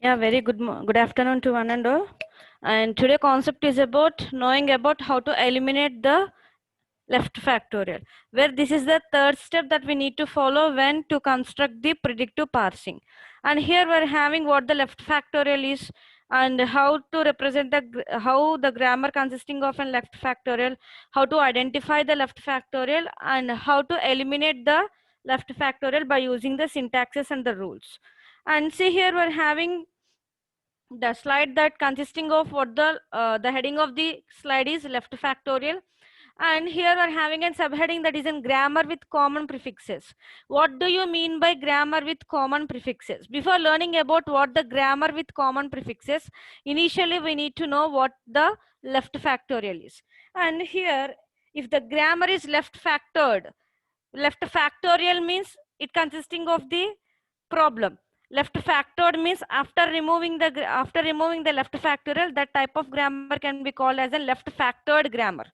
Yeah, very good afternoon to one and all. And today concept is about knowing about how to eliminate the left factorial, where this is the third step that we need to follow when to construct the predictive parsing. And here we're having what the left factorial is and how to represent how the grammar consisting of a left factorial, how to identify the left factorial, and how to eliminate the left factorial by using the syntaxes and the rules. And see, here we're having the slide that consisting of what the heading of the slide is left factorial, and here we're having a subheading that is in grammar with common prefixes. What do you mean by grammar with common prefixes? Before learning about what the grammar with common prefixes, initially we need to know what the left factorial is. And here, if the grammar is left factorial means it consisting of the problem. Left factored means after removing the left factorial, that type of grammar can be called as a left factored grammar.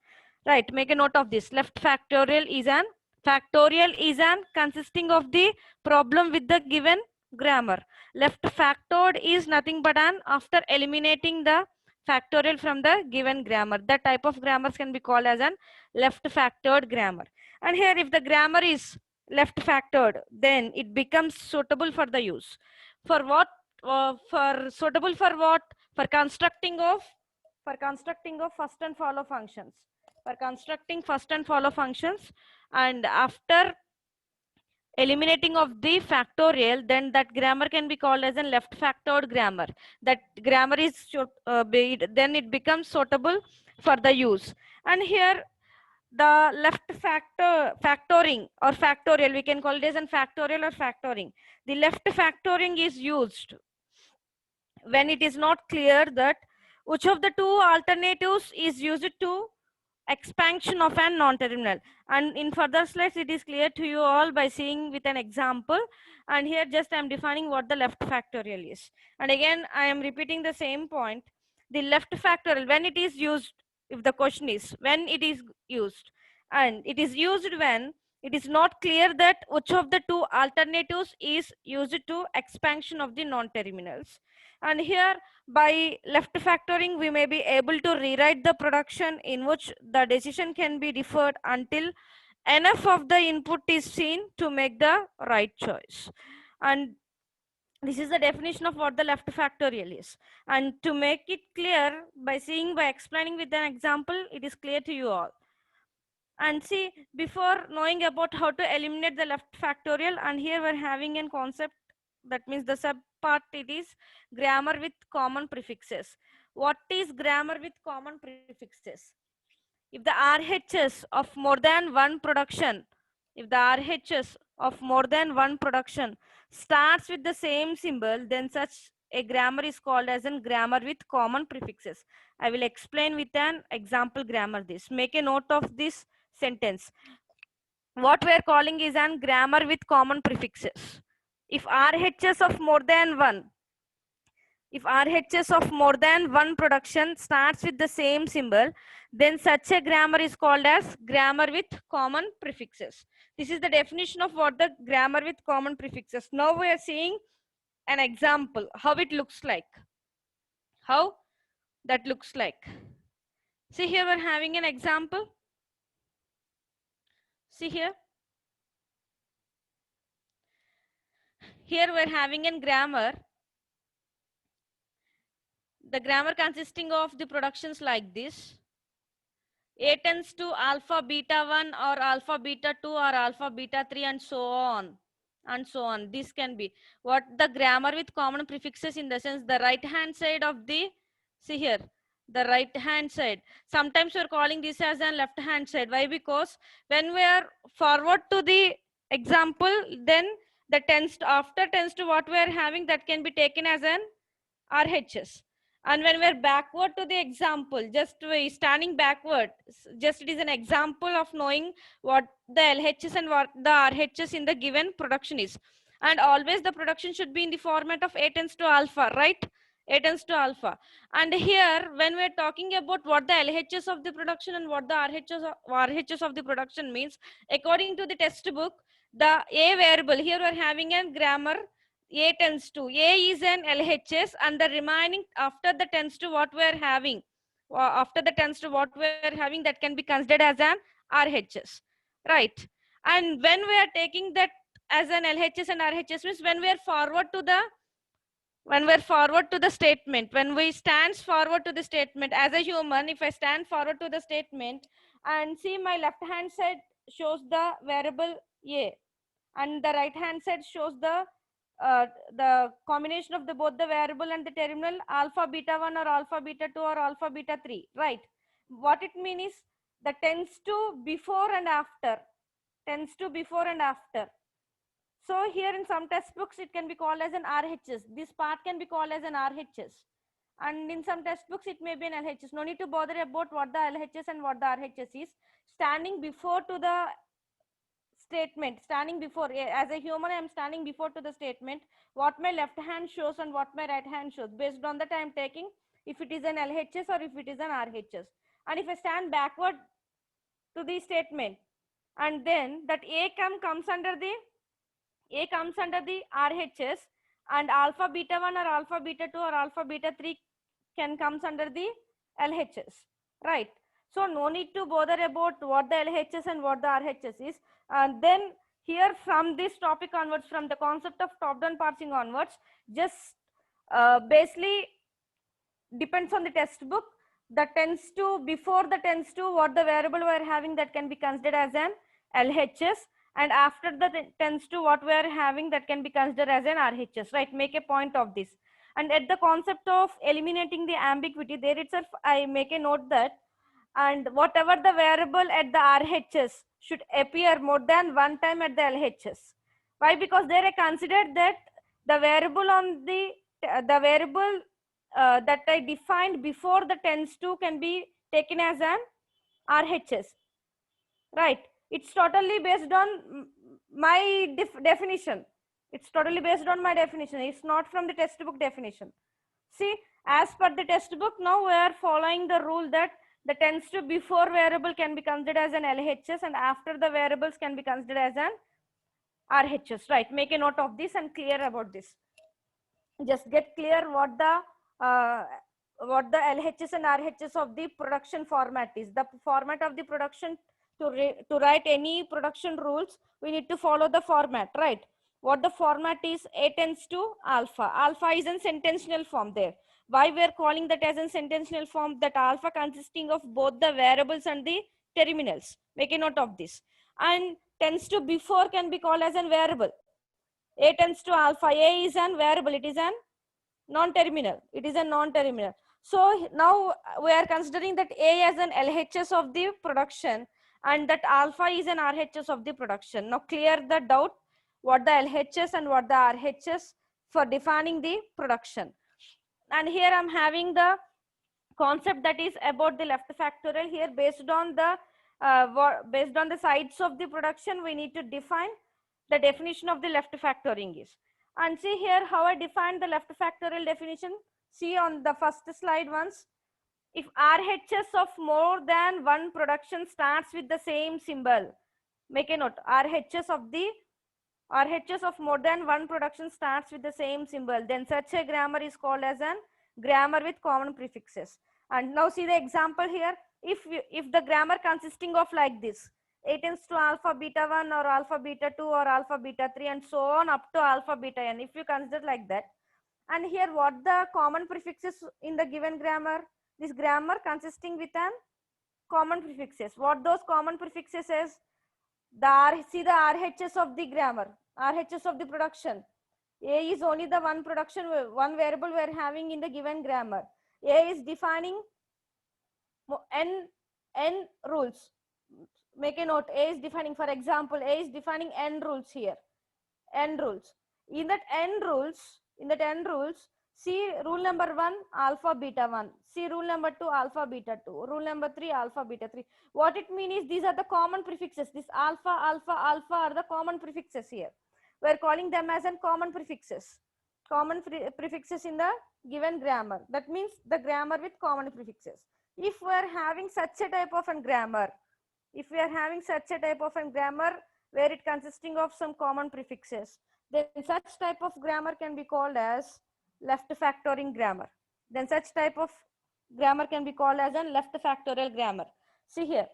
Right, make a note of this. Left factorial is an consisting of the problem with the given grammar. Left factored is nothing but an after eliminating the factorial from the given grammar. That type of grammars can be called as an left factored grammar. And here, if the grammar is left factored, then it becomes suitable for the use. For what? For suitable for what? For constructing of first and follow functions. For constructing first and follow functions, and after eliminating of the factorial, then that grammar can be called as a left factored grammar. That grammar is then it becomes suitable for the use. And here, the left factoring or factorial, we can call it as a factorial or factoring. The left factoring is used when it is not clear that which of the two alternatives is used to expansion of a non-terminal. And in further slides it is clear to you all by seeing with an example. And here just I am defining what the left factorial is. And again I am repeating the same point. The left factorial, when it is used, if the question is when it is used, and it is used when it is not clear that which of the two alternatives is used to expansion of the non-terminals. And here, by left factoring, we may be able to rewrite the production in which the decision can be deferred until enough of the input is seen to make the right choice. And this is the definition of what the left factorial is. And to make it clear, by explaining with an example, it is clear to you all. And see, before knowing about how to eliminate the left factorial, and here we're having a concept, that means the sub part, it is grammar with common prefixes. What is grammar with common prefixes? If the RHS of more than one production, if the RHS of more than one production starts with the same symbol, then such a grammar is called as a grammar with common prefixes. I will explain with an example grammar this. Make a note of this sentence. What we are calling is an grammar with common prefixes. If RHS of more than one, if RHS of more than one production starts with the same symbol, then such a grammar is called as grammar with common prefixes. This is the definition of what the grammar with common prefixes. Now we are seeing an example, how it looks like. How that looks like. See, here we're having an example. See here. Here we're having a grammar. The grammar consisting of the productions like this. A tends to alpha beta 1 or alpha beta 2 or alpha beta 3 and so on. And so on. This can be what the grammar with common prefixes, in the sense the right hand side of the, see here, the right hand side. Sometimes we're calling this as a left hand side. Why? Because when we are forward to the example, then the after tends to what we are having, that can be taken as an RHS. And when we're backward to the example, just standing backward, just it is an example of knowing what the LHS and what the RHS in the given production is. And always the production should be in the format of A tends to alpha, right? A tends to alpha. And here, when we're talking about what the LHS of the production and what the RHS of the production means, according to the textbook, the A variable, here we're having a grammar A tends to, A is an LHS, and the remaining after the tends to what we are having, after the tends to what we are having, that can be considered as an RHS, right? And when we are taking that as an LHS and RHS means when we are forward to the, when we're forward to the statement, when we stands forward to the statement as a human, if I stand forward to the statement and see my left hand side shows the variable A, and the right hand side shows the combination of the both the variable and the terminal alpha beta 1 or alpha beta 2 or alpha beta 3, right? What it means is the tends to before and after, tends to before and after. So here in some textbooks it can be called as an RHS. This part can be called as an RHS. And in some textbooks it may be an LHS. No need to bother about what the LHS and what the RHS is. Standing before to the statement, standing before, as a human I am standing before to the statement, what my left hand shows and what my right hand shows. Based on that I am taking if it is an LHS or if it is an RHS. And if I stand backward to the statement, and then that comes under the RHS, and alpha beta 1 or alpha beta 2 or alpha beta 3 can comes under the LHS, right? So no need to bother about what the LHS and what the RHS is. And then here from this topic onwards, from the concept of top down parsing onwards, just basically depends on the textbook. The tends to, before the tends to, what the variable we are having, that can be considered as an LHS, and after the tends to what we are having, that can be considered as an RHS, right? Make a point of this. And at the concept of eliminating the ambiguity, there itself I make a note that, and whatever the variable at the RHS should appear more than one time at the LHS. Why? Because there I considered that the variable on the variable that I defined before the tends to can be taken as an RHS, right? It's totally based on my definition. It's totally based on my definition. It's not from the textbook definition. See, as per the textbook, now we are following the rule that the tends to before variable can be considered as an LHS, and after the variables can be considered as an RHS, right? Make a note of this and clear about this. Just get clear what the LHS and RHS of the production format is. The format of the production, to write any production rules, we need to follow the format, right? What the format is, A tends to alpha. Alpha is in sententional form there. Why we are calling that as in sententional form? That alpha consisting of both the variables and the terminals. Make a note of this. And tends to before can be called as a variable. A tends to alpha. A is an variable. It is an non-terminal. It is a non-terminal. So now we are considering that A as an LHS of the production, and that alpha is an RHS of the production. Now clear the doubt what the LHS and what the RHS for defining the production. And here I'm having the concept that is about the left factorial. Here based on the sides of the production, we need to define the definition of the left factoring is. And see here how I defined the left factorial definition. See on the first slide once. If RHS of more than one production starts with the same symbol, make a note, RHS of more than one production starts with the same symbol, then such a grammar is called as an grammar with common prefixes. And now see the example here. If the grammar consisting of like this, A tends to alpha beta 1 or alpha beta 2 or alpha beta 3 and so on up to alpha beta n, if you consider like that. And here what the common prefixes in the given grammar? This grammar consisting with an common prefixes. What those common prefixes is? See the RHS of the grammar, RHS of the production. A is only the one one variable we are having in the given grammar. A is defining n rules. Make a note, A is defining, for example, A is defining n rules here. N rules. In that n rules, see rule number 1, alpha beta 1. See rule number 2, alpha beta 2. Rule number 3, alpha beta 3. What it means is these are the common prefixes. This alpha are the common prefixes here. We are calling them as in common prefixes. Common prefixes in the given grammar. That means the grammar with common prefixes. If we are having such a type of a grammar, where it consisting of some common prefixes, then such type of grammar can be called as left factoring grammar. Then such type of grammar can be called as a left factorial grammar. See here.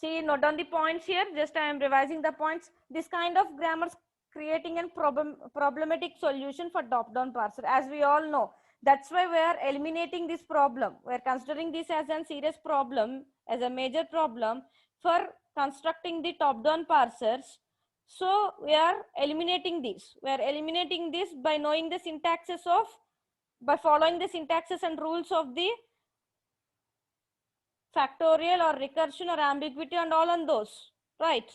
See, note down the points here. Just I am revising the points. This kind of grammar creating a problematic solution for top-down parser. As we all know, that's why we are eliminating this problem. We are considering this as a serious problem, as a major problem for constructing the top-down parsers. So we are eliminating this. We are eliminating this by knowing the syntaxes of, by following the syntaxes and rules of the factorial or recursion or ambiguity and all on those, right?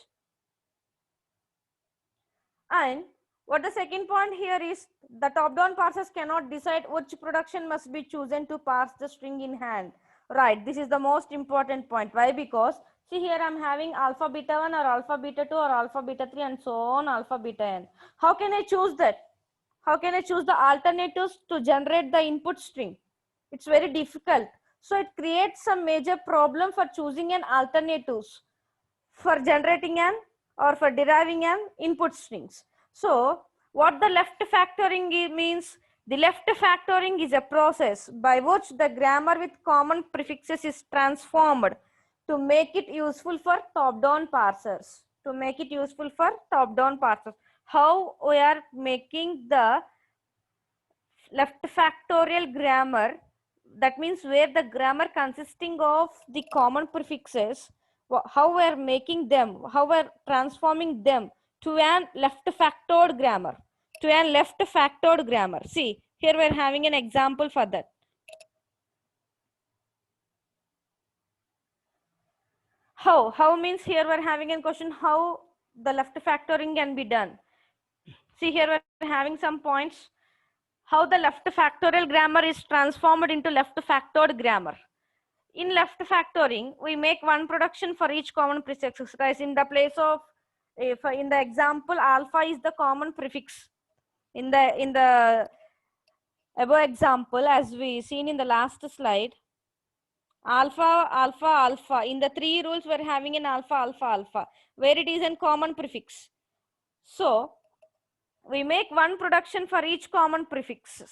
And what the second point here is, the top-down parsers cannot decide which production must be chosen to parse the string in hand. Right, this is the most important point. Why? Because see here I'm having alpha beta 1 or alpha beta 2 or alpha beta 3 and so on, alpha beta n. How can I choose that? How can I choose the alternatives to generate the input string? It's very difficult. So it creates some major problem for choosing an alternatives for generating an or for deriving an input strings. So what the left factoring means, the left factoring is a process by which the grammar with common prefixes is transformed to make it useful for top-down parsers. To make it useful for top-down parsers. How we are making the left factorial grammar, that means where the grammar consisting of the common prefixes, how we are making them, how we are transforming them to an left factored grammar, to an left factored grammar. See, here we are having an example for that. How means here we are having a question how the left factoring can be done. See, here we are having some points. How the left factorial grammar is transformed into left factored grammar. In left factoring, we make one production for each common prefix. Guys, in the place of, if in the example, alpha is the common prefix. In the above example, as we seen in the last slide, alpha, alpha, alpha. In the three rules, we're having an alpha, alpha, alpha, where it is a common prefix. So we make one production for each common prefixes.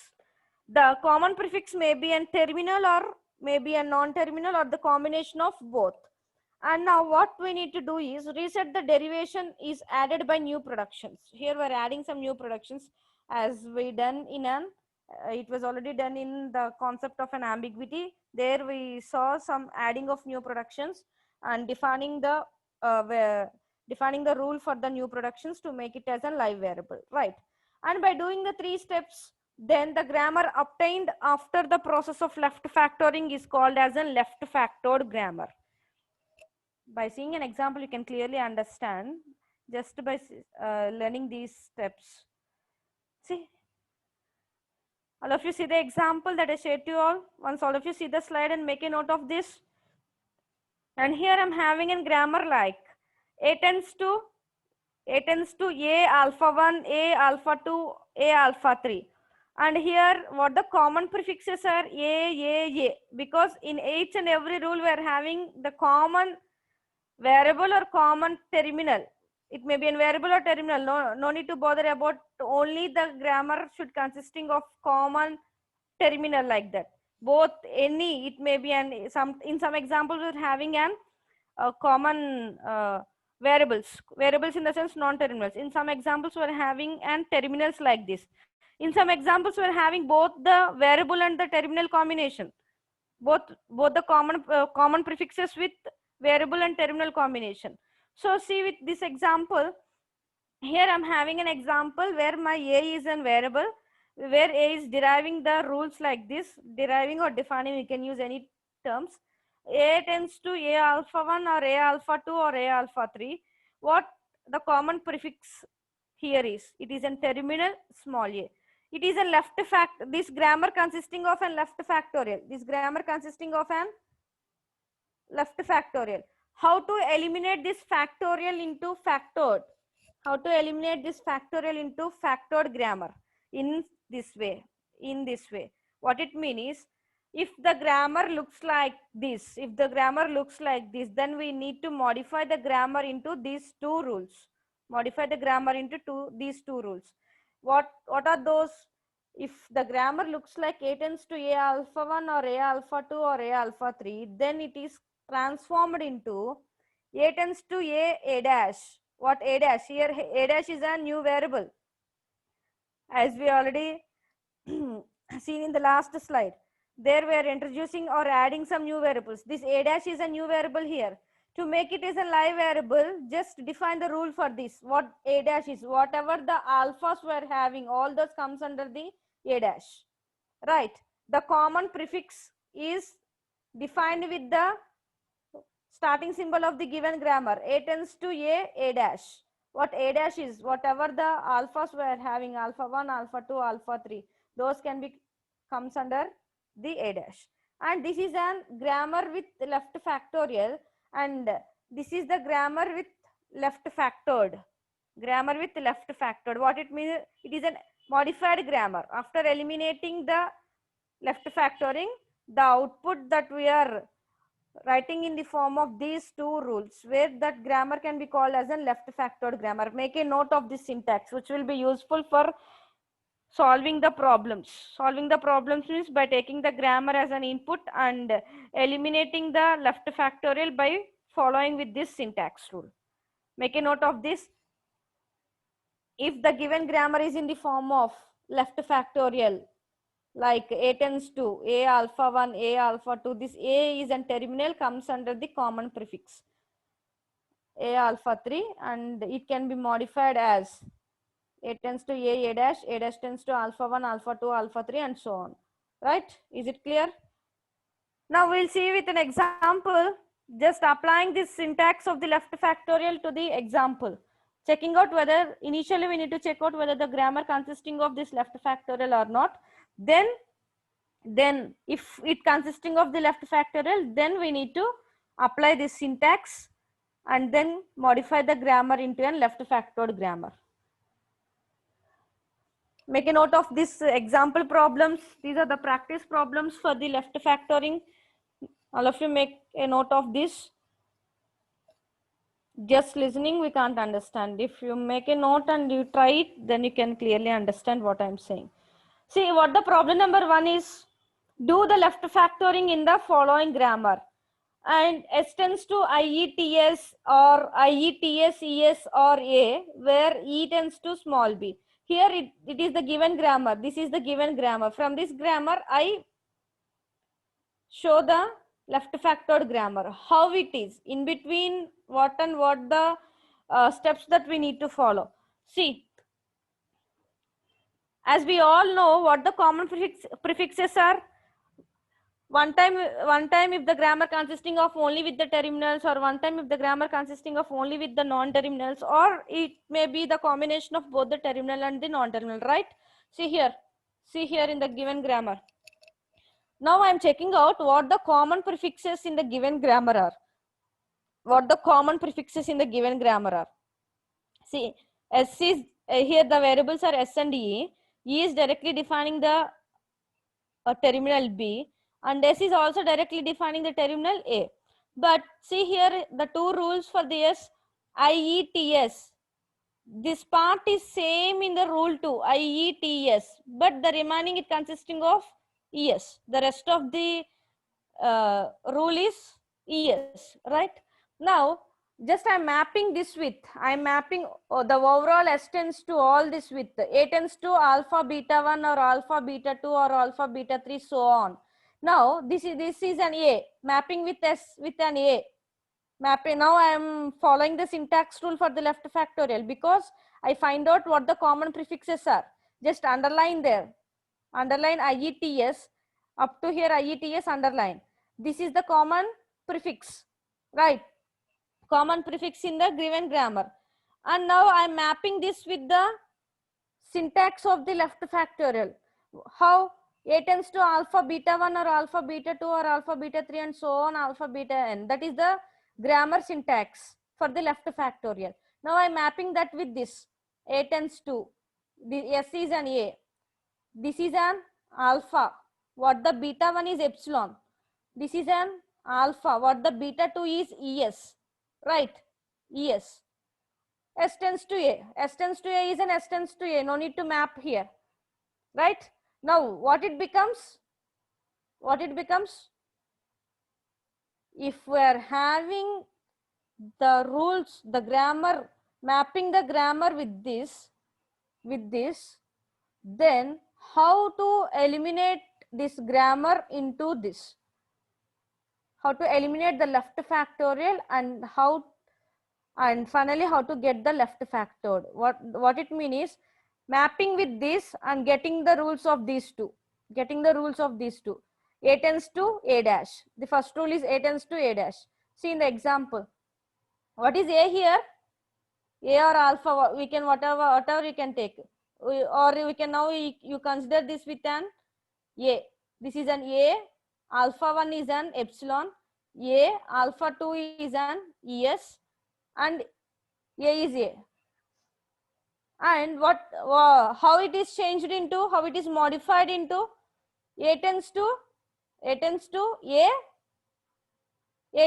The common prefix may be a terminal or maybe a non-terminal or the combination of both. And now what we need to do is reset the derivation is added by new productions. Here we're adding some new productions as we done in an, it was already done in the concept of an ambiguity. There we saw some adding of new productions and defining the rule for the new productions to make it as a live variable, right? And by doing the three steps, then the grammar obtained after the process of left factoring is called as a left factored grammar. By seeing an example, you can clearly understand just by learning these steps. See, all of you see the example that I shared to you all. Once all of you see the slide and make a note of this. And here I'm having a grammar like A tends to A alpha 1, A alpha 2, A alpha 3. And here what the common prefixes are A, because in each and every rule we are having the common variable or common terminal. It may be a variable or terminal. No need to bother about, only the grammar should consisting of common terminal like that. Both any, it may be an in some examples we're having an common variables in the sense non-terminals. In some examples we're having an terminals like this. In some examples we're having both the variable and the terminal combination, both the common prefixes with variable and terminal combination. So see, with this example here I'm having an example where my A is a variable, where A is deriving the rules like this, deriving or defining, we can use any terms. A tends to A alpha 1 or A alpha 2 or A alpha 3. What the common prefix here is, it is a terminal small a. It is a left this grammar consisting of a left factorial. This grammar consisting of an left factorial. How to eliminate this factorial into factored? How to eliminate this factorial into factored grammar? In this way. What it means is, if the grammar looks like this, then we need to modify the grammar into these two rules. Modify the grammar into these two rules. What are those? If the grammar looks like A tends to A alpha 1 or A alpha 2 or A alpha 3, then it is transformed into A tends to A dash. What A dash? Here A dash is a new variable, as we already seen in the last slide. There we are introducing or adding some new variables. This A dash is a new variable here. To make it as a live variable, just define the rule for this. What A dash is, whatever the alphas we are having, all those comes under the A dash, right? The common prefix is defined with the starting symbol of the given grammar. A tends to A dash. What A dash is, whatever the alphas we are having, alpha 1, alpha 2, alpha 3, those can be comes under the A dash. And this is an grammar with left factorial, and this is the grammar with left factored. Grammar with left factored. What it means, it is a modified grammar. After eliminating the left factoring, the output that we are writing in the form of these two rules, where that grammar can be called as a left factored grammar. Make a note of this syntax, which will be useful for solving the problems. Solving the problems means by taking the grammar as an input and eliminating the left factorial by following with this syntax rule. Make a note of this. If the given grammar is in the form of left factorial, like A tends to A alpha 1, A alpha 2, this A is a terminal, comes under the common prefix A alpha 3, and it can be modified as A tends to A dash, A dash tends to alpha 1, alpha 2, alpha 3, and so on. Right? Is it clear? Now we'll see with an example, just applying this syntax of the left factorial to the example. Checking out whether, initially we need to check out whether the grammar consisting of this left factorial or not. Then if it consisting of the left factorial, then we need to apply this syntax and then modify the grammar into a left factored grammar. Make a note of this example problems. These are the practice problems for the left factoring. All of you make a note of this. Just listening, we can't understand. If you make a note and you try it, then you can clearly understand what I'm saying. See what the problem number 1 is. Do the left factoring in the following grammar. And S tends to IETS or IETS, ES or A, where E tends to small b. Here it is the given grammar. This is the given grammar. From this grammar, I show the left factored grammar. How it is, in between what and what the steps that we need to follow. See, as we all know what the common prefixes are. One time if the grammar consisting of only with the terminals, or one time if the grammar consisting of only with the non-terminals, or it may be the combination of both the terminal and the non-terminal, right? See here in the given grammar. Now I am checking out what the common prefixes in the given grammar are. What the common prefixes in the given grammar are. See, S is here the variables are S and E. E is directly defining the terminal B, and S is also directly defining the terminal A. But see here the two rules for this IETS. This part is same in the rule 2, IETS, but the remaining it consisting of ES. The rest of the rule is ES, right? Now, just I'm mapping this with, I'm mapping the overall S tends to all this with A tends to alpha beta 1 or alpha beta 2 or alpha beta 3, so on. Now, this is an A, mapping with S with an A. Mapping. Now I am following the syntax rule for the left factorial because I find out what the common prefixes are. Just underline there. Underline IETS. Up to here IETS underline. This is the common prefix, right? Common prefix in the given grammar. And now I am mapping this with the syntax of the left factorial. How? A tends to alpha beta 1 or alpha beta 2 or alpha beta 3 and so on, alpha beta n. That is the grammar syntax for the left factorial. Now I am mapping that with this. A tends to, the S is an A. This is an alpha. What the beta 1 is epsilon. This is an alpha. What the beta 2 is ES. Right? ES. S tends to A. S tends to A is an S tends to A. No need to map here. Right? Now, what it becomes? What it becomes? If we are having the rules, the grammar, mapping the grammar with this, then how to eliminate this grammar into this? How to eliminate the left factorial and finally how to get the left factored. What it means is mapping with this and getting the rules of these two. Getting the rules of these two. A tends to A dash. The first rule is A tends to A dash. See in the example. What is A here? A or alpha, we can whatever you can take. Or we can now you consider this with an A. This is an A. Alpha 1 is an epsilon. A. Alpha 2 is an ES. And A is A. And how it is changed into, how it is modified into A tends to A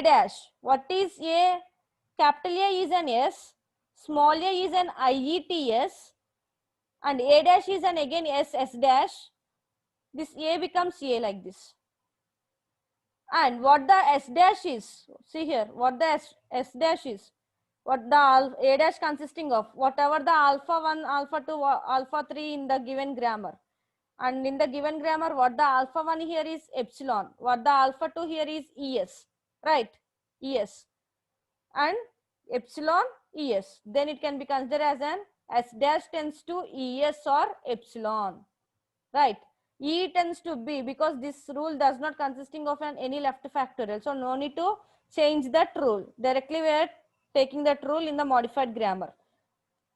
dash. What is A? Capital A is an S, small a is an IETS, and A dash is an again S dash. This A becomes A like this. And what the S dash is, see here, what the S dash is, what the A dash consisting of, whatever the alpha 1, alpha 2, alpha 3 in the given grammar. And in the given grammar, what the alpha 1 here is epsilon, what the alpha 2 here is ES, right? ES. And epsilon ES. Then it can be considered as an S dash tends to ES or epsilon, right? E tends to B because this rule does not consisting of any left factorial. So no need to change that rule. Directly we are taking that rule in the modified grammar,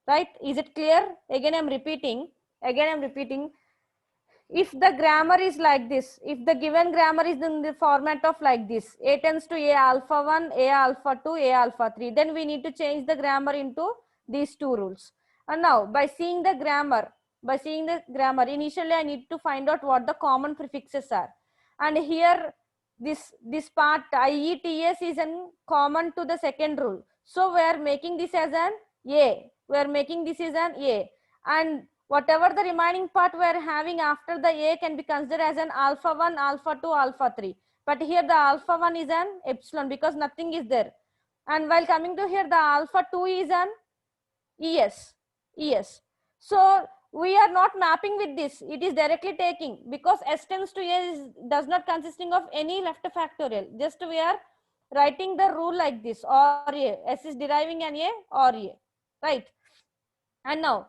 right? Is it clear? Again I'm repeating. If the grammar is like this, if the given grammar is in the format of like this, A tends to A alpha 1, A alpha 2, A alpha 3, then we need to change the grammar into these two rules. And now by seeing the grammar, initially I need to find out what the common prefixes are. And here this part IETS is in common to the second rule. So we are making this as an A. We are making this as an A. And whatever the remaining part we are having after the A can be considered as an alpha 1, alpha 2, alpha 3. But here the alpha 1 is an epsilon because nothing is there. And while coming to here, the alpha 2 is an ES. So we are not mapping with this. It is directly taking because S tends to A does not consisting of any left factorial. Just we are writing the rule like this, or A. S is deriving an A or A, right? And now,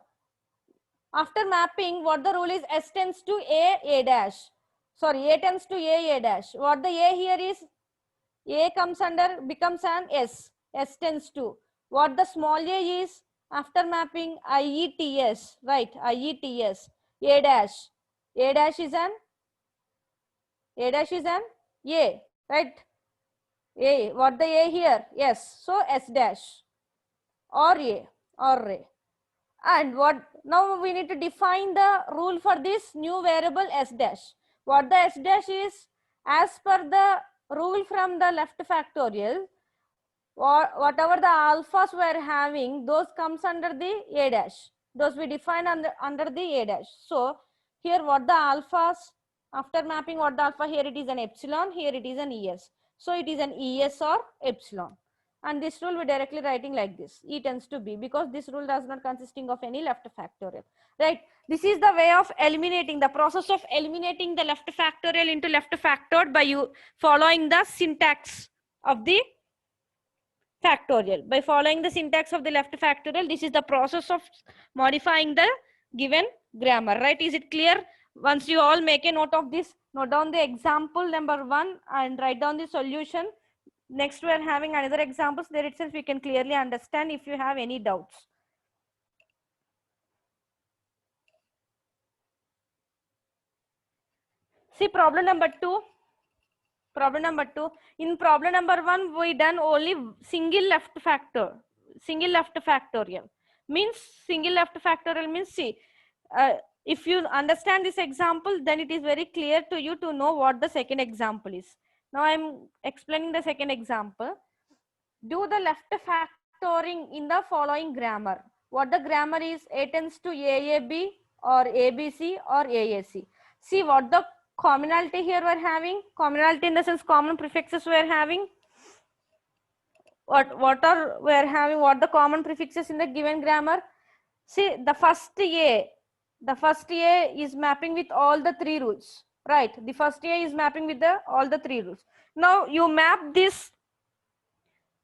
after mapping, what the rule is, S tends to A dash. Sorry, A tends to A dash. What the A here is, A comes under, becomes an S tends to. What the small a is, after mapping, IETS, right? IETS, A dash. A dash is an A, right? A, what the A here? Yes, so S dash or A. And what now we need to define the rule for this new variable S dash. What the S dash is, as per the rule from the left factorial, or whatever the alphas we are having, those comes under the A dash. Those we define under the A dash. So here what the alphas, after mapping what the alpha, here it is an epsilon, here it is an ES. So it is an ES or epsilon. And this rule we directly writing like this, E tends to B, because this rule does not consisting of any left factorial, right? This is the way of eliminating, the process of eliminating the left factorial into left factored by you following the syntax of the factorial. By following the syntax of the left factorial, this is the process of modifying the given grammar, right? Is it clear? Once you all make a note of this, note down the example number 1 and write down the solution. Next, we are having another examples. There itself we can clearly understand if you have any doubts. See problem number 2. In problem number 1, we done only single left factorial. Means single left factorial means, see, if you understand this example, then it is very clear to you to know what the second example is. Now I am explaining the second example. Do the left factoring in the following grammar. What the grammar is? A tends to AAB or ABC or AAC. See what the commonality here we're having. Commonality in the sense common prefixes we're having. What the common prefixes in the given grammar? See the first A is mapping with all the three rules, right? The first A is mapping with all the three rules. Now you map this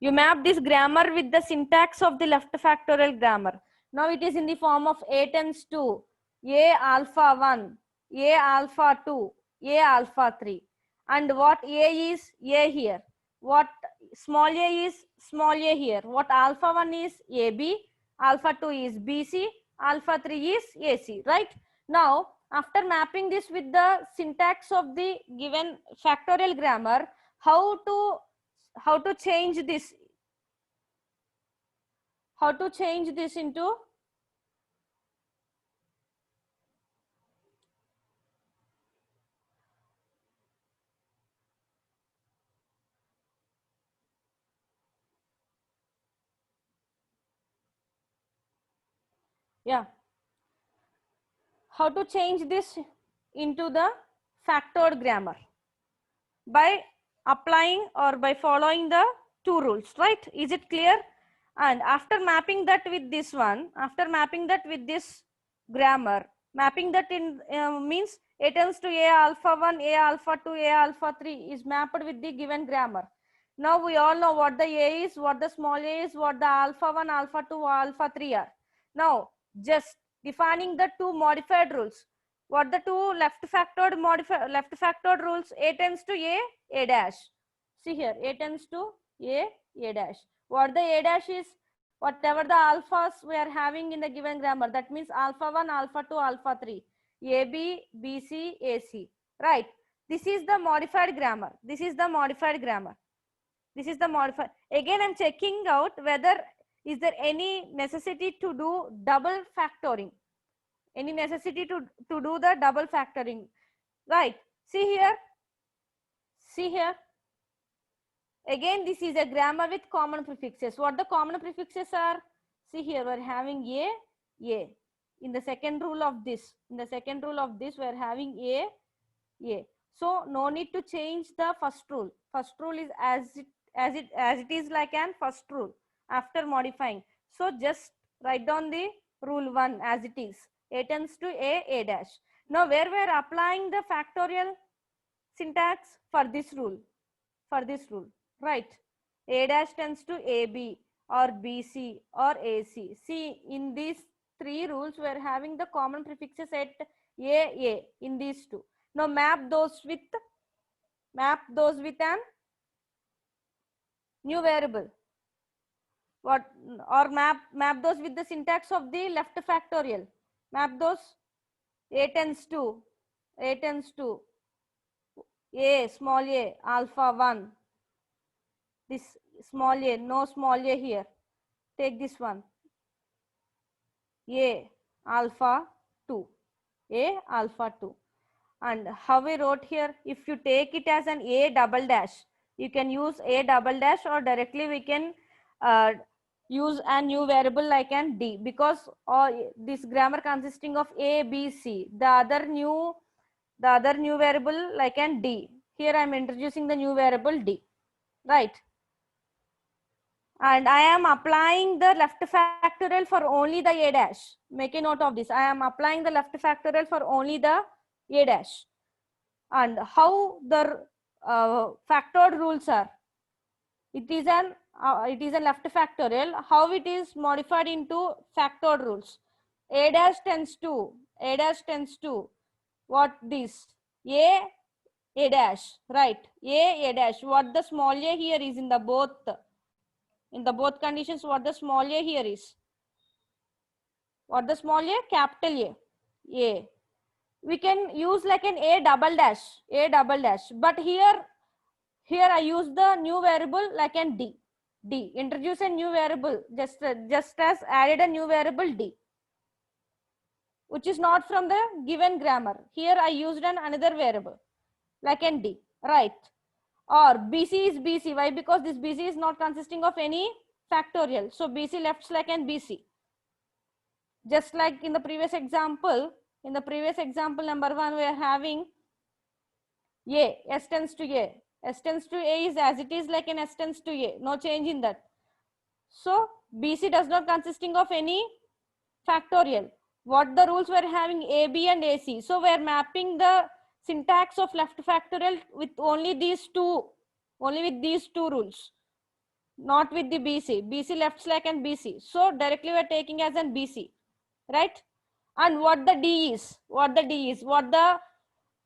grammar with the syntax of the left factorial grammar. Now it is in the form of A tends to A alpha 1, A alpha 2, A alpha 3. And what A is A here. What small a is small a here. What alpha 1 is AB, alpha 2 is BC, alpha 3 is AC, right? Now, after mapping this with the syntax of the given factorial grammar, how to change this? How to change this into how to change this into the factored grammar? By applying or by following the two rules, right? Is it clear? And after mapping that with this one, after mapping that with this grammar, mapping that in means A tends to A alpha 1, A alpha 2, A alpha 3 is mapped with the given grammar. Now we all know what the A is, what the small a is, what the alpha 1, alpha 2, alpha 3 are. Now just defining the two modified rules. What the two left factored rules? A tends to A dash. See here, A tends to A dash. What the A dash is? Whatever the alphas we are having in the given grammar, that means alpha 1, alpha 2, alpha 3, AB, BC, AC, right? This is the modified grammar. This is the modified grammar. This is the modified. Again, I'm checking out whether is there any necessity to do double factoring. Any necessity to do the double factoring, right? See here. See here. Again, this is a grammar with common prefixes. What the common prefixes are? See here, we're having A. In the second rule of this, we're having A. So no need to change the first rule. First rule is as it is like an first rule after modifying. So just write down the rule 1 as it is. A tends to A dash. Now where we are applying the factorial syntax? For this rule, right? A dash tends to AB or BC or AC. See, in these three rules we are having the common prefixes at A in these two. Now map those with an new variable. What, or map those with the syntax of the left factorial. Map those. A tends to A small a alpha 1. This small a, no small a here. Take this one. A alpha 2. A alpha 2. And how we wrote here, if you take it as an A double dash, you can use A double dash, or directly we can use a new variable like an D, because this grammar consisting of A, B, C, the other new variable like an D. Here I am introducing the new variable D, right? And I am applying the left factorial for only the A dash. Make a note of this. I am applying the left factorial for only the A dash. And how the factored rules are? It is a left factorial. How it is modified into factored rules? A dash tends to what this? A dash, right? A dash. What the small a here is in the both conditions? What the small a here is? What the small a? Capital A. We can use like an A double dash, but here I use the new variable like an D. Introduce a new variable, just as added a new variable D, which is not from the given grammar. Here I used another variable like an D, right? Or BC is BC. Why? Because this BC is not consisting of any factorial. So BC left slack and BC. Just like in the previous example, number 1, we are having A, S tends to A. S tends to A is as it is like an S tends to A. No change in that. So BC does not consisting of any factorial. What the rules we're having? AB and AC. So we're mapping the syntax of left factorial with only these two rules, not with the BC left slack and BC. So directly we're taking as an BC, right? And what the D is, what the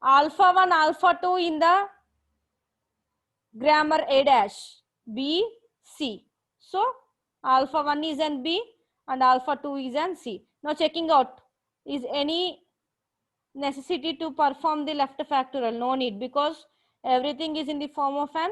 alpha 1, alpha 2 in the grammar A dash, B, C. So alpha 1 is an B and alpha 2 is an C. Now checking out, is any necessity to perform the left factorial? No need, because everything is in the form of an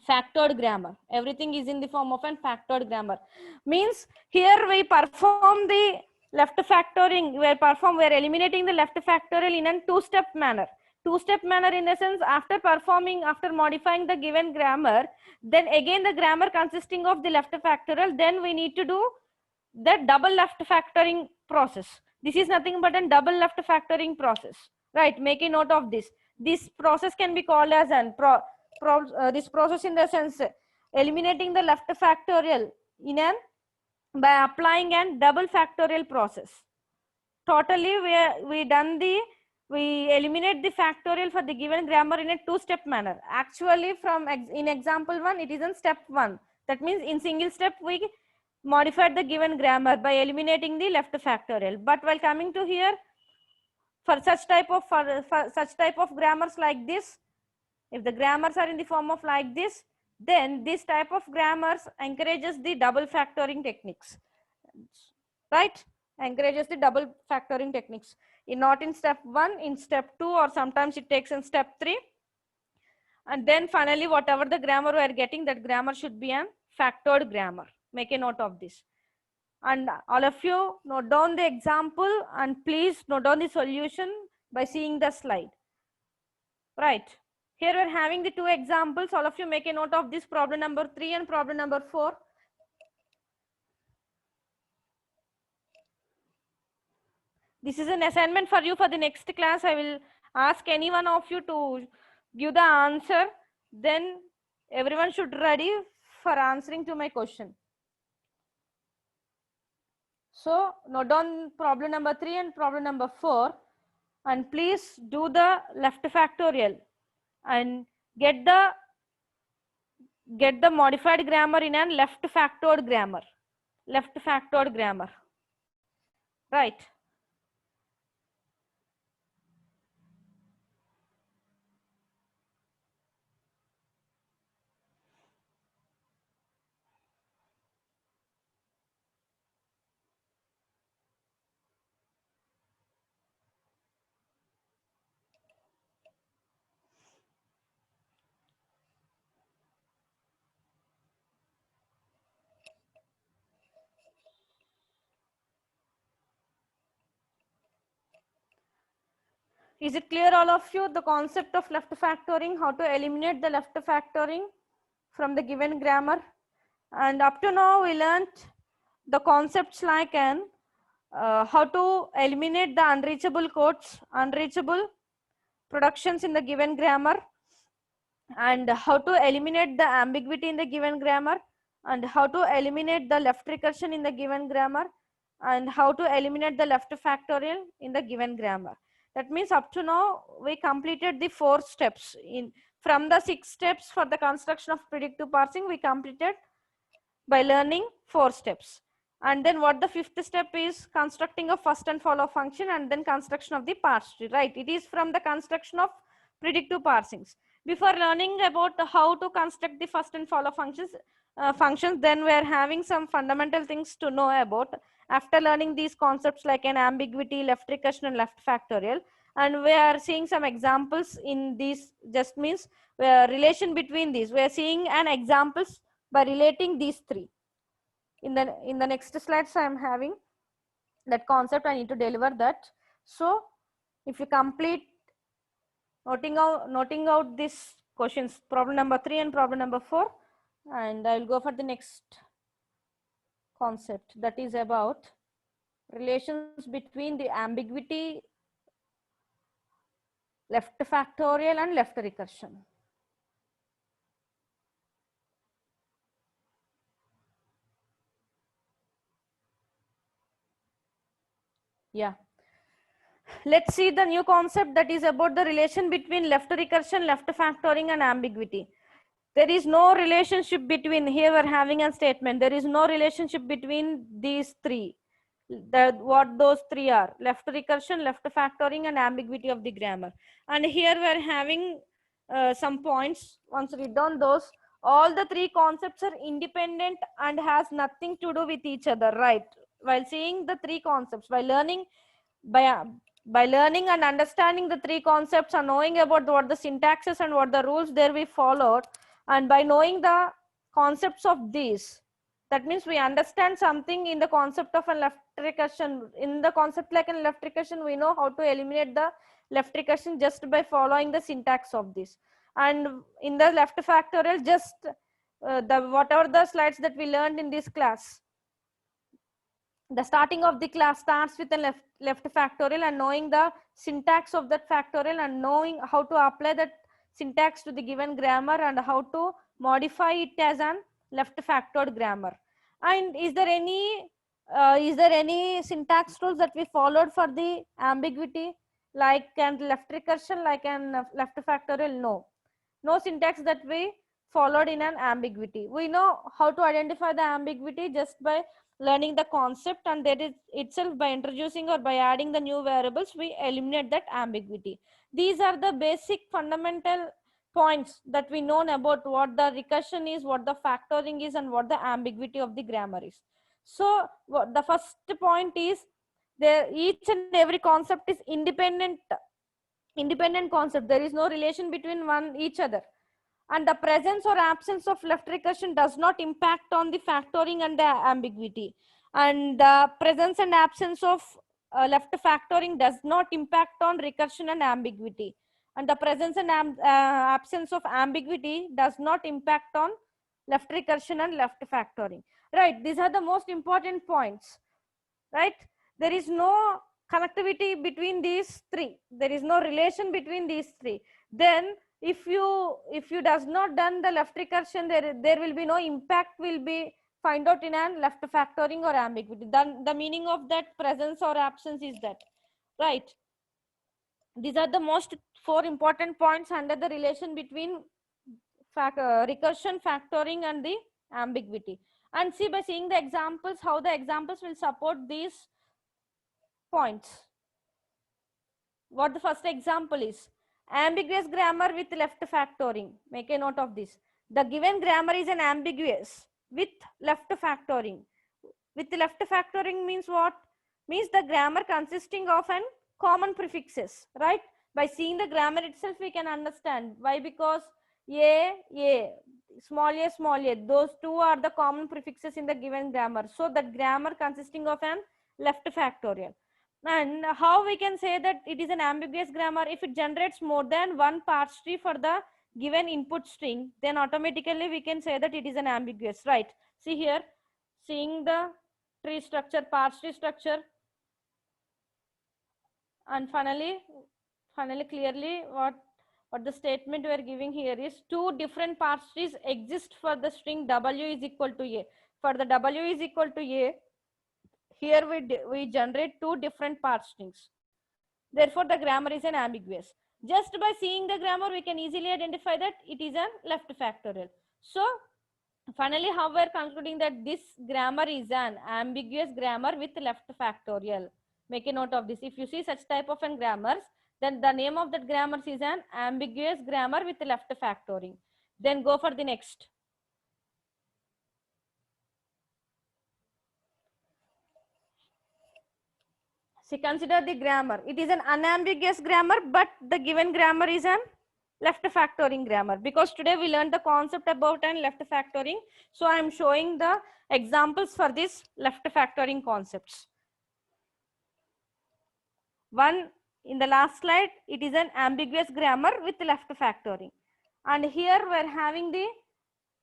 factored grammar. Everything is in the form of an factored grammar. Means here we perform the left factoring, we're eliminating the left factorial in a two-step manner. Two-step manner in the sense, after modifying the given grammar, then again the grammar consisting of the left factorial, then we need to do the double left factoring process. This is nothing but a double left factoring process, right? Make a note of this. This process can be called as an this process in the sense eliminating the left factorial in an by applying an double factorial process. Totally we eliminate the factorial for the given grammar in a two-step manner. Actually in example 1 it is in step 1. That means in single step we modified the given grammar by eliminating the left factorial. But while coming to here, for such type of grammars like this, if the grammars are in the form of like this, then this type of grammars encourages the double factoring techniques, right? Encourages the double factoring techniques. Not in step 1, in step 2, or sometimes it takes in step 3. And then finally, whatever the grammar we are getting, that grammar should be a factored grammar. Make a note of this. And all of you note down the example and please note down the solution by seeing the slide. Right. Here we're having the two examples. All of you make a note of this, problem number 3 and problem number 4. This is an assignment for you for the next class. I will ask any one of you to give the answer. Then everyone should ready for answering to my question. So note down problem number 3 and problem number 4. And please do the left factorial and get the modified grammar in a left factored grammar. Right. Is it clear all of you, the concept of left factoring, how to eliminate the left factoring from the given grammar? And up to now we learned the concepts like how to eliminate the unreachable codes, unreachable productions in the given grammar, and how to eliminate the ambiguity in the given grammar, and how to eliminate the left recursion in the given grammar, and how to eliminate the left factorial in the given grammar. That means up to now we completed the 4 steps. From the 6 steps for the construction of predictive parsing, we completed by learning 4 steps. And then what the 5th step is? Constructing a first and follow function, and then construction of the parse tree, right? It is from the construction of predictive parsings. Before learning about how to construct the first and follow functions, then we are having some fundamental things to know about. After learning these concepts like an ambiguity, left recursion, and left factorial, and we are seeing some examples in these, just means relation between these. We are seeing an examples by relating these 3. In the next slides, I am having that concept. I need to deliver that. So if you complete noting out these questions, problem number 3 and problem number 4, and I will go for the next concept that is about relations between the ambiguity, left factorial and left recursion. Yeah. Let's see the new concept that is about the relation between left recursion, left factoring and ambiguity. There is no relationship between, here we are having a statement, there is no relationship between these three. What those three are: left recursion, left factoring and ambiguity of the grammar. And here we are having some points. Once read down those, all the three concepts are independent and has nothing to do with each other, right? While seeing the three concepts, by learning and understanding the three concepts and knowing about what the syntaxes and what the rules there we followed, and by knowing the concepts of these, that means we understand something in the concept of a left recursion. In the concept like a left recursion, we know how to eliminate the left recursion just by following the syntax of this. And in the left factorial, just whatever the slides that we learned in this class, the starting of the class starts with a left factorial and knowing the syntax of that factorial and knowing how to apply that syntax to the given grammar and how to modify it as an left factored grammar. And is there any syntax rules that we followed for the ambiguity, like and left recursion, like an left factorial? No syntax that we followed in an ambiguity. We know how to identify the ambiguity just by learning the concept, and that is itself by introducing or by adding the new variables we eliminate that ambiguity. These are the basic fundamental points that we know about what the recursion is, what the factoring is, and what the ambiguity of the grammar is. So the first point is there each and every concept is independent concept. There is no relation between each other, and the presence or absence of left recursion does not impact on the factoring and the ambiguity, and the presence and absence of left factoring does not impact on recursion and ambiguity, and the presence and absence of ambiguity does not impact on left recursion and left factoring, right? These are the most important points, right? There is no connectivity between these three, there is no relation between these three. Then if you does not done the left recursion, there will be no impact will be find out in an left factoring or ambiguity. Then the meaning of that presence or absence is that, right? These are the most four important points under the relation between recursion, factoring and the ambiguity. And see, by seeing the examples, how the examples will support these points. What the first example is: ambiguous grammar with left factoring. Make a note of this. The given grammar is an ambiguous with left factoring. With left factoring means what? Means the grammar consisting of an common prefixes, right? By seeing the grammar itself, we can understand why. Because a, small a, those two are the common prefixes in the given grammar. So that grammar consisting of an left factorial. And how we can say that it is an ambiguous grammar? If it generates more than one parse tree for the given input string, then automatically we can say that it is an ambiguous, right? See here, seeing the tree structure, parse tree structure, and finally clearly what the statement we are giving here is two different parse trees exist for the string w is equal to a. For the w is equal to a, here we generate two different parse strings. Therefore, the grammar is an ambiguous. Just by seeing the grammar, we can easily identify that it is a left factorial. So, finally, how we are concluding that this grammar is an ambiguous grammar with left factorial. Make a note of this. If you see such type of an grammars, then the name of that grammar is an ambiguous grammar with left factoring. Then go for the next. See, consider the grammar. It is an unambiguous grammar, but the given grammar is an left factoring grammar. Because today we learned the concept about an left factoring. So I am showing the examples for this left factoring concepts. One in the last slide, it is an ambiguous grammar with left factoring. And here we are having the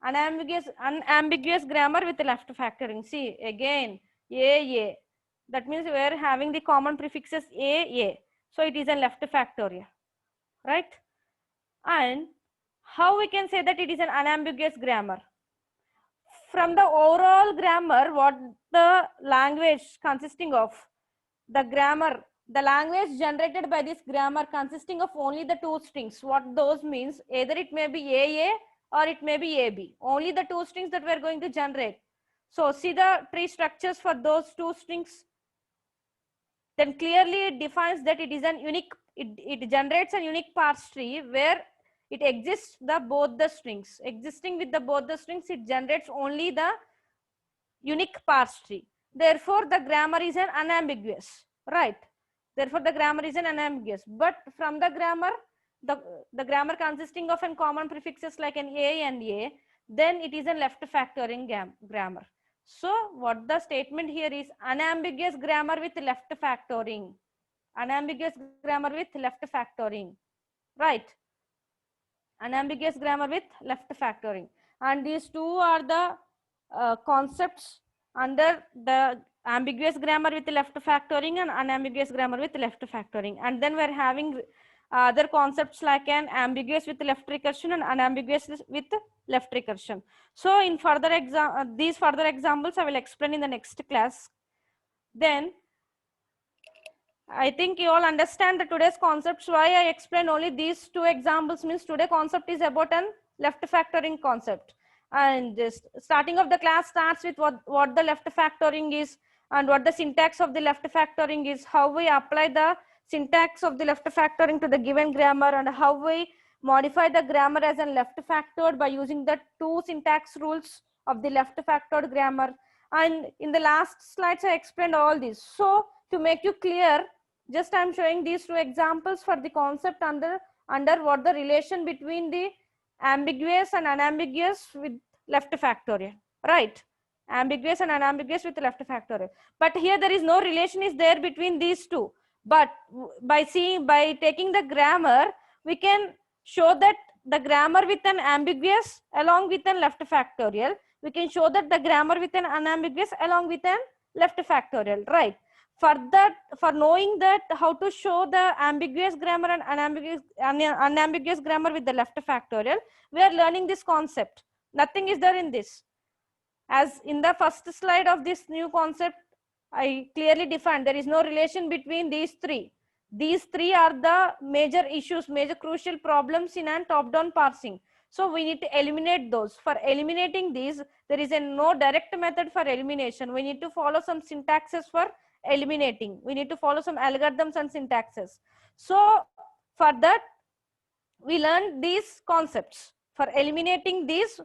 unambiguous grammar with left factoring. See again, a. That means we are having the common prefixes a. So it is a left factorial, right? And how we can say that it is an unambiguous grammar? From the overall grammar, what the language consisting of, the grammar, the language generated by this grammar consisting of only the two strings. What those means, either it may be AA or it may be AB. Only the two strings that we are going to generate. So see the tree structures for those two strings. Then clearly it defines that it is an unique, it generates a unique parse tree where it exists the both the strings. Existing with the both the strings, it generates only the unique parse tree. Therefore, the grammar is an unambiguous, right? Therefore, the grammar is an unambiguous. But from the grammar, the grammar consisting of an common prefixes like an A and A, then it is a left factoring grammar. So, what the statement here is, unambiguous grammar with left factoring. Unambiguous grammar with left factoring, right? Unambiguous grammar with left factoring. And these two are the concepts under the ambiguous grammar with left factoring and unambiguous grammar with left factoring. And then we're having other concepts like an ambiguous with left recursion and unambiguous with left recursion. So in further these further examples I will explain in the next class. Then I think you all understand the today's concepts. Why I explain only these two examples means today concept is about an left factoring concept. And this starting of the class starts with what the left factoring is and what the syntax of the left factoring is, how we apply the syntax of the left factoring to the given grammar, and how we modify the grammar as a left factored by using the two syntax rules of the left factored grammar. And in the last slides I explained all this. So to make you clear, just I am showing these two examples for the concept under what the relation between the ambiguous and unambiguous with left factorial, right? Ambiguous and unambiguous with left factorial. But here there is no relation is there between these two. But by taking the grammar, we can show that the grammar with an ambiguous along with an left factorial. We can show that the grammar with an unambiguous along with an left factorial, right? For knowing that how to show the ambiguous grammar and unambiguous grammar with the left factorial, we are learning this concept. Nothing is there in this. As in the first slide of this new concept, I clearly defined there is no relation between these three. These three are the major issues, major crucial problems in a top-down parsing. So we need to eliminate those. For eliminating these, there is no direct method for elimination. We need to follow some syntaxes for eliminating. We need to follow some algorithms and syntaxes. So for that, we learned these concepts. For eliminating these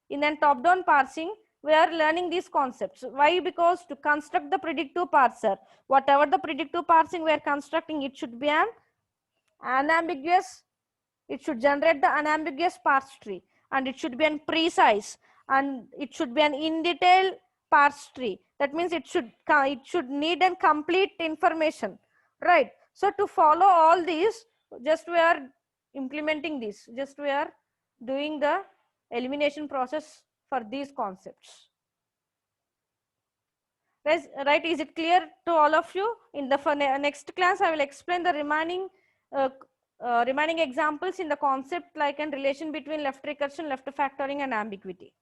in a top-down parsing, we are learning these concepts. Why? Because to construct the predictive parser, whatever the predictive parsing we are constructing, it should be an unambiguous, it should generate the unambiguous parse tree, and it should be an precise, and it should be an in detail parse tree. That means it should need and complete information, right? So to follow all these, just we are implementing this, just we are doing the elimination process for these concepts. Right? Is it clear to all of you? In the next class, I will explain the remaining examples in the concept like a relation between left recursion, left factoring, and ambiguity.